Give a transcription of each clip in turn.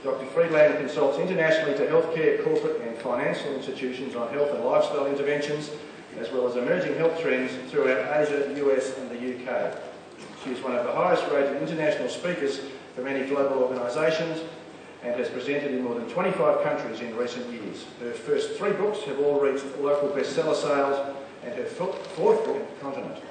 Dr. Friedland consults internationally to healthcare, corporate and financial institutions on health and lifestyle interventions, as well as emerging health trends throughout Asia, the US and the UK. She is one of the highest rated international speakers for many global organisations and has presented in more than 25 countries in recent years. Her first 3 books have all reached local bestseller sales, and her 4th book on the continent.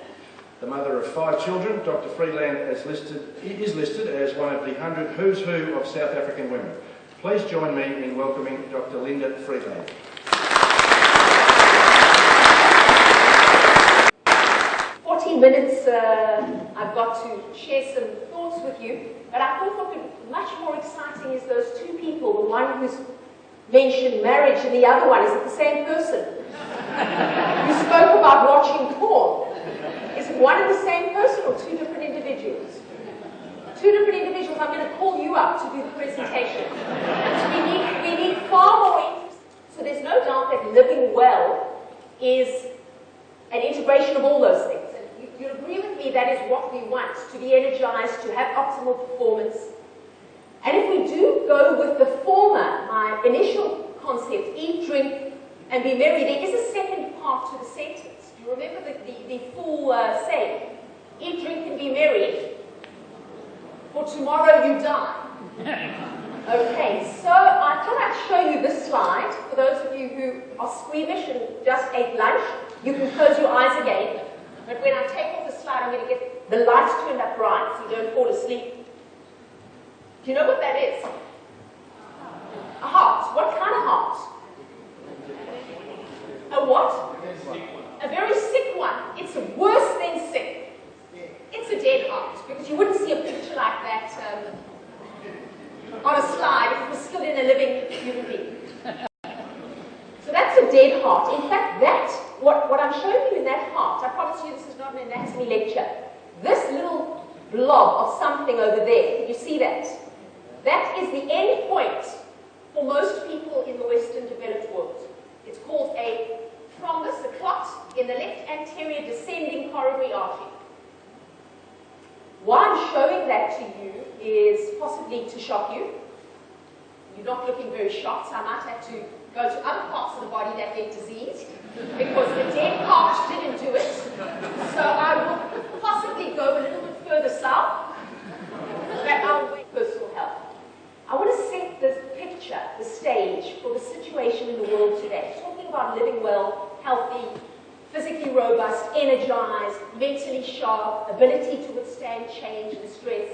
The mother of 5 children, Dr. Friedland is listed as one of the 100 who's who of South African women. Please join me in welcoming Dr. Linda Friedland. Minutes I've got to share some thoughts with you, but I thought what would be much more exciting is those 2 people, the one who's mentioned marriage and the other one. Is it the same person? You spoke about watching porn. Is it one and the same person or 2 different individuals? 2 different individuals. I'm going to call you up to do the presentation. So we need far more interest. So there's no doubt that living well is an integration of all those things. You'll agree with me that is what we want, to be energized, to have optimal performance. And if we do go with the former, my initial concept, eat, drink, and be merry, there is a second part to the sentence. Do you remember the full saying? Eat, drink, and be merry, for tomorrow you die. Okay, so I thought I'd show you this slide. For those of you who are squeamish and just ate lunch, you can close your eyes again. But when I take off the slide, I'm going to get the lights turned up right so you don't fall asleep. Do you know what that is? A heart. What kind of heart? A what? A very sick one. It's worse than sick. It's a dead heart, because you wouldn't see a picture like that on a slide if it was still in a living human being. So that's a dead heart. In fact, what I'm showing you in that heart, I promise you this is not an anatomy lecture. This little blob of something over there, you see that? That is the end point for most people in the Western developed world. It's called a thrombus, a clot, in the left anterior descending coronary artery. Why I'm showing that to you is possibly to shock you. You're not looking very shocked, so I might have to go to other parts of the body that get diseased, because the dead heart didn't do it. So I will possibly go a little bit further south, but I'll wait personal health. I want to set this picture, the stage, for the situation in the world today. Talking about living well, healthy, physically robust, energized, mentally sharp, ability to withstand change and stress.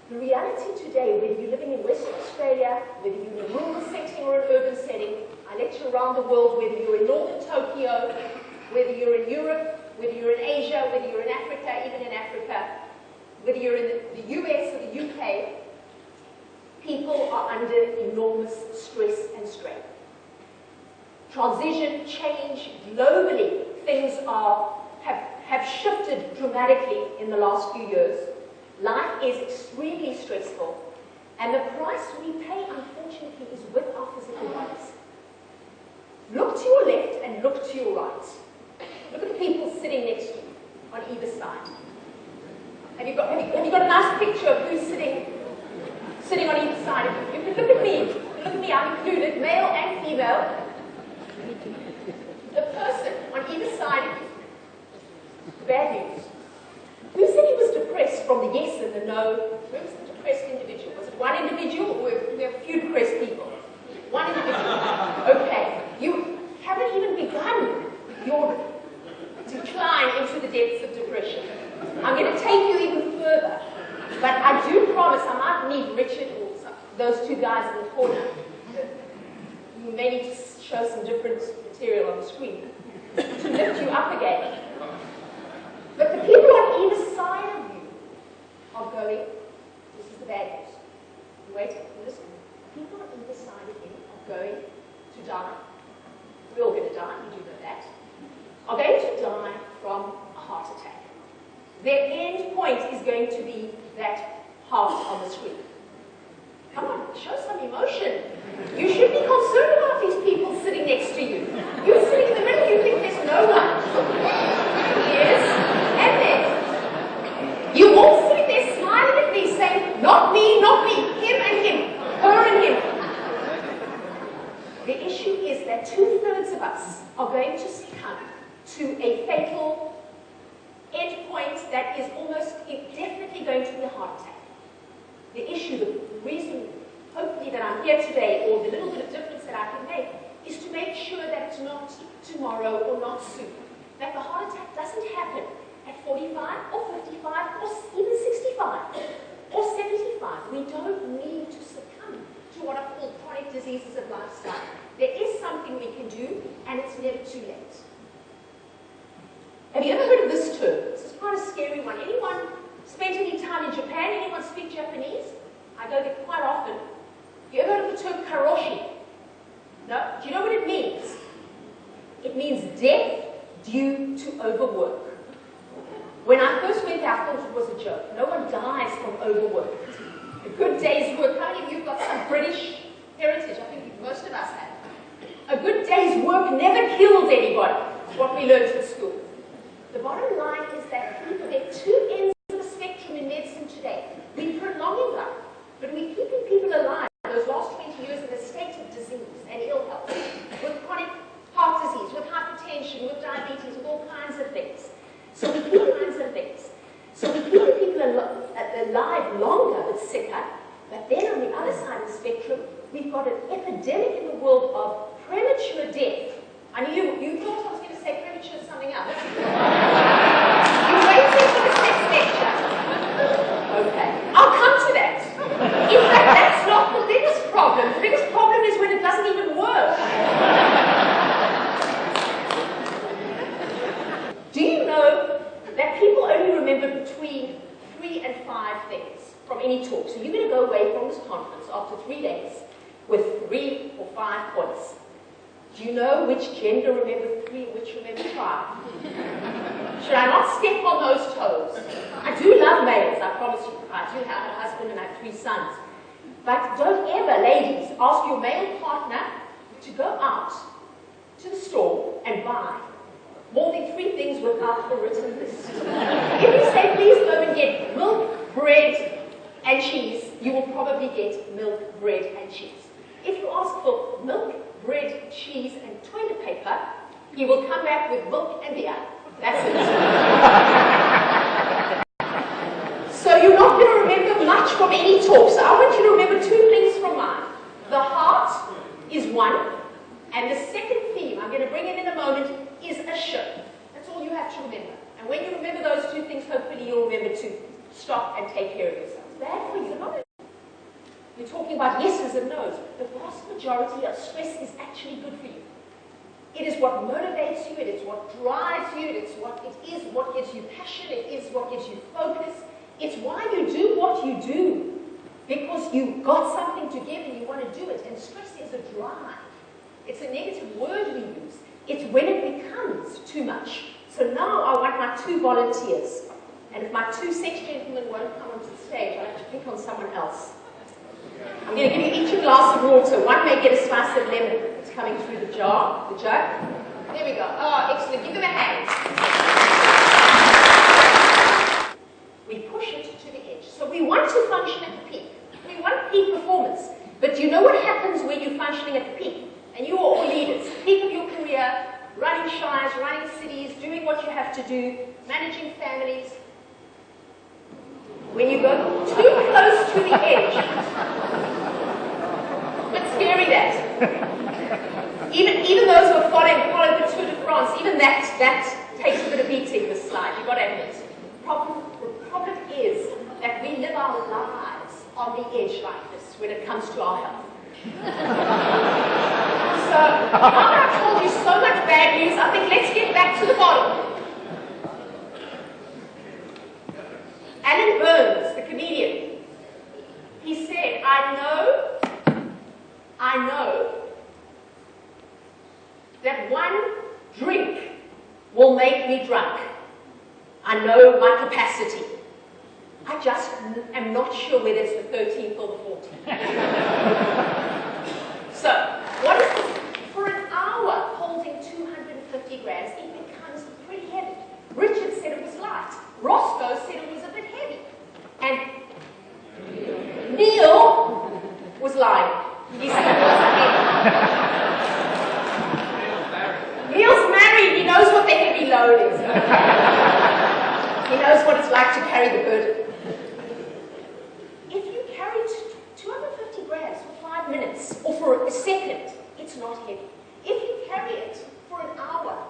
The reality today, whether you're living in Western Australia, whether you're in a rural setting or an urban setting, I lecture around the world, whether you're in northern Tokyo, whether you're in Europe, whether you're in Asia, whether you're in Africa, even in Africa, whether you're in the US or the UK, people are under enormous stress and strain. Transition, change, globally, things have shifted dramatically in the last few years. Life is extremely stressful, and the price we pay, unfortunately, is with our physical bodies. Look to your left and look to your right. Look at the people sitting next to you on either side. Have you got a nice picture of who's sitting on either side? You can look at me, I'm included, male and female. The person on either side of you. Bad news. Who said he was depressed from the yes and the no? Who was the depressed individual? Was it one individual, or we have a few depressed people? One individual. Okay. You haven't even begun your decline into the depths of depression. I'm going to take you even further. But I do promise I might need Richard or those 2 guys in the corner. You may need to show some different material on the screen to lift you up again. But the people on either side of you are going, this is the bad news. Wait, listen. The people on either side of you are going to die. We're all going to die, you do know that. Are going to die from a heart attack. Their end point is going to be that heart on the screen. Come on, show some emotion. You should be concerned about these people sitting next to you. You're sitting in the middle, you think there's no one. Yes, and then you're all sitting there smiling at me, saying, not me, him and him. going to succumb to a fatal endpoint that is almost definitely going to be a heart attack. The issue, the reason, hopefully, that I'm here today, or the little bit of difference that I can make, is to make sure that it's not tomorrow or not soon. That the heart attack doesn't happen at 45 or 55 or even 65 or 75. We don't need to succumb to what are called chronic diseases of lifestyle. There is something we can do, and it's never too late. Have you ever heard of this term? This is quite a scary one. Anyone spent any time in Japan? Anyone speak Japanese? I go there quite often. Have you ever heard of the term karoshi? No? Do you know what it means? It means death due to overwork. When I first went there, I thought it was a joke. No one dies from overwork. A good day's work. How many of you have got some British heritage? I think most of us have. A good day's work never kills anybody. It's what we learned in school. The bottom line is that people, there are two ends of the spectrum in medicine today. We're prolonging life, but we're keeping people alive those last 20 years in a state of disease and ill health, with chronic heart disease, with hypertension, with diabetes, with all kinds of things. So we keep kinds of things. So we keep people alive longer but sicker, but then on the other side of the spectrum, we've got an epidemic in the world of premature death. I knew you thought I was going to say premature something else. You're waiting for this next lecture. Okay, I'll come to that. In fact, that's not the biggest problem. The biggest problem is when it doesn't even work. Do you know that people only remember between 3 and 5 things from any talk? So you're going to go away from this conference after 3 days with 3 or 5 points. Do you know which gender remember 3 and which remember 5? Should I not step on those toes? I do love males, I promise you. I do have a husband and I have 3 sons. But don't ever, ladies, ask your male partner to go out to the store and buy more than 3 things without a written list. If you say, please go and get milk, bread, and cheese, you will probably get milk, bread, and cheese. If you ask for milk, bread, cheese, and toilet paper, he will come back with milk and beer. That's it. So you're not going to remember much from any talk. So I want you to remember 2 things from mine. The heart is one, and the second theme, I'm going to bring in a moment, is a ship. That's all you have to remember. And when you remember those 2 things, hopefully you'll remember to stop and take care of yourself. It's bad for you. We're talking about yeses and nos. The vast majority of stress is actually good for you. It is what motivates you, it is what drives you, it is what gives you passion, it is what gives you focus. It's why you do what you do. Because you've got something to give and you want to do it. And stress is a drive. It's a negative word we use. It's when it becomes too much. So now I want my 2 volunteers. And if my 2 sex gentlemen won't come onto the stage, I'll have to pick on someone else. I'm going to give you each a glass of water. One may get a slice of lemon. It's coming through the jug. There we go. Oh, excellent. Give them a hand. We push it to the edge. So we want to function at the peak. We want peak performance. But you know what happens when you're functioning at the peak? And you are all leaders. Peak of your career, running shires, running cities, doing what you have to do, managing families. When you go too close to the edge, it's scary that. Even those who have followed the Tour de France, even that takes a bit of beating, this slide, you've got to admit. The problem is that we live our lives on the edge like this when it comes to our health. So, now that I've told you so much bad news, I think let's get back to the bottom. Alan Burns, the comedian, he said, I know that 1 drink will make me drunk. I know my capacity. I just am not sure whether it's the 13th or the 14th. So, what is this? For an hour holding 250 grams, it becomes pretty heavy. Richard said it was light. Roscoe said it was a bit heavy. And Neil was lying. He said it was heavy. Neil's know it is. He knows what it's like to carry the burden. If you carry 250 grams for 5 minutes, or for a second, it's not heavy. If you carry it for an hour,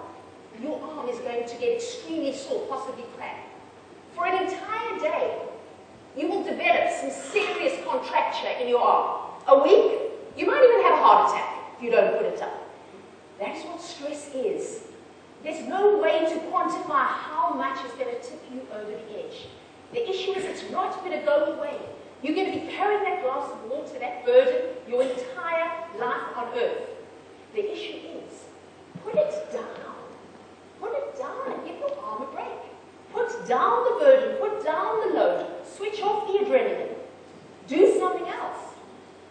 your arm is going to get extremely sore, possibly crack. For an entire day, you will develop some serious contracture in your arm. A week, you might even have a heart attack if you don't put it down. That is what stress is. There's no way to quantify how much is going to tip you over the edge. The issue is it's not going to go away. You're going to be carrying that glass of water, that burden, your entire life on earth. The issue is, put it down. Put it down and give your arm a break. Put down the burden, put down the load, switch off the adrenaline. Do something else.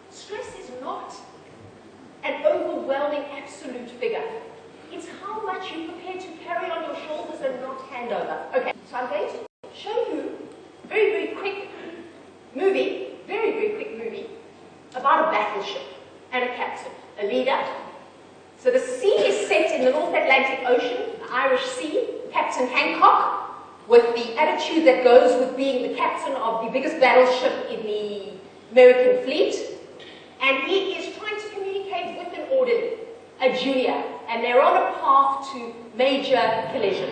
Stress is not an overwhelming absolute figure. It's how much you're prepared to carry on your shoulders and not hand over. Okay, so I'm going to show you a very, very quick movie, about a battleship and a captain, a leader. So the scene is set in the North Atlantic Ocean, the Irish Sea, Captain Hancock, with the attitude that goes with being the captain of the biggest battleship in the American fleet. And he is trying to communicate with an orderly, a junior, and they're on a path to major collision.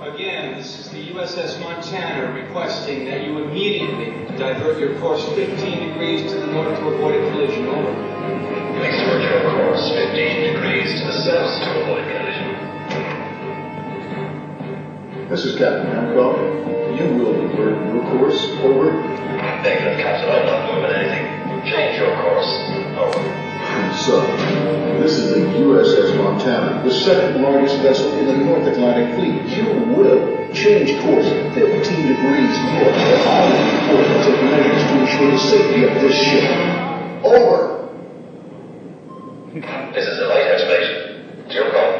Again, this is the USS Montana requesting that you immediately divert your course 15 degrees to the north to avoid a collision. Over. Please divert your course 15 degrees to the south to avoid collision. This is Captain Hancock. You will divert your course. Over. Negative, Captain. I'm not moving anything. Change your course. Over. So, this is the USS Montana, the second largest vessel in the North Atlantic Fleet. You will change course 15 degrees north. I will report and take measures to ensure the safety of this ship. Over. This is the lighthouse, mate. It's your call.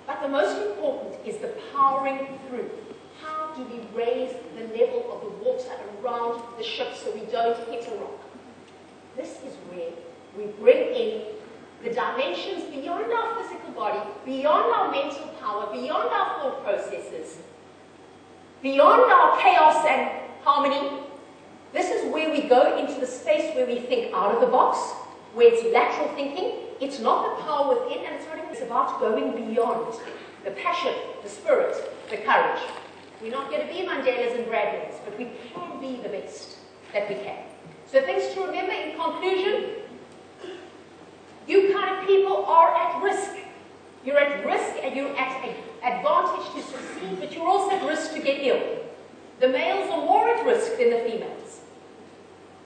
But the most important is the powering through. How do we raise the level of the water around the ship so we don't hit a rock? This is where we bring in the dimensions beyond our physical body, beyond our mental power, beyond our thought processes, beyond our chaos and harmony. This is where we go into the space where we think out of the box, where it's lateral thinking. It's not the power within, and it's about going beyond the passion, the spirit, the courage. We're not going to be Mandelas and Bradleys, but we can be the best that we can. So things to remember in conclusion: you kind of people are at risk. You're at risk and you're at an advantage to succeed, but you're also at risk to get ill. The males are more at risk than the females.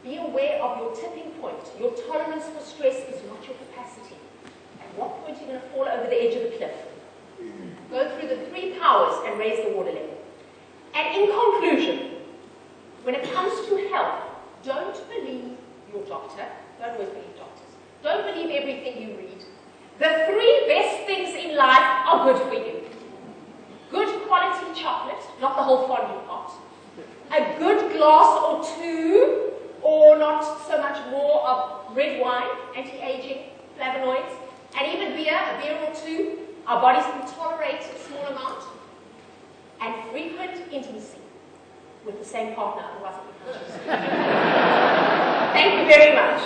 Be aware of your tipping point. Your tolerance for stress is not your capacity. At what point you're going to fall over the edge of the cliff. Go through the 3 powers and raise the water level. And in conclusion, when it comes to health, don't believe your doctor. Don't always believe doctors. Don't believe everything you read. The 3 best things in life are good for you. Good quality chocolate, not the whole fondue pot. A good glass or 2, or not so much more, of red wine, anti-aging, flavonoids, and even beer, a beer or 2. Our bodies can tolerate a small amount. And frequent intimacy with the same partner, otherwise it becomes. Thank you very much.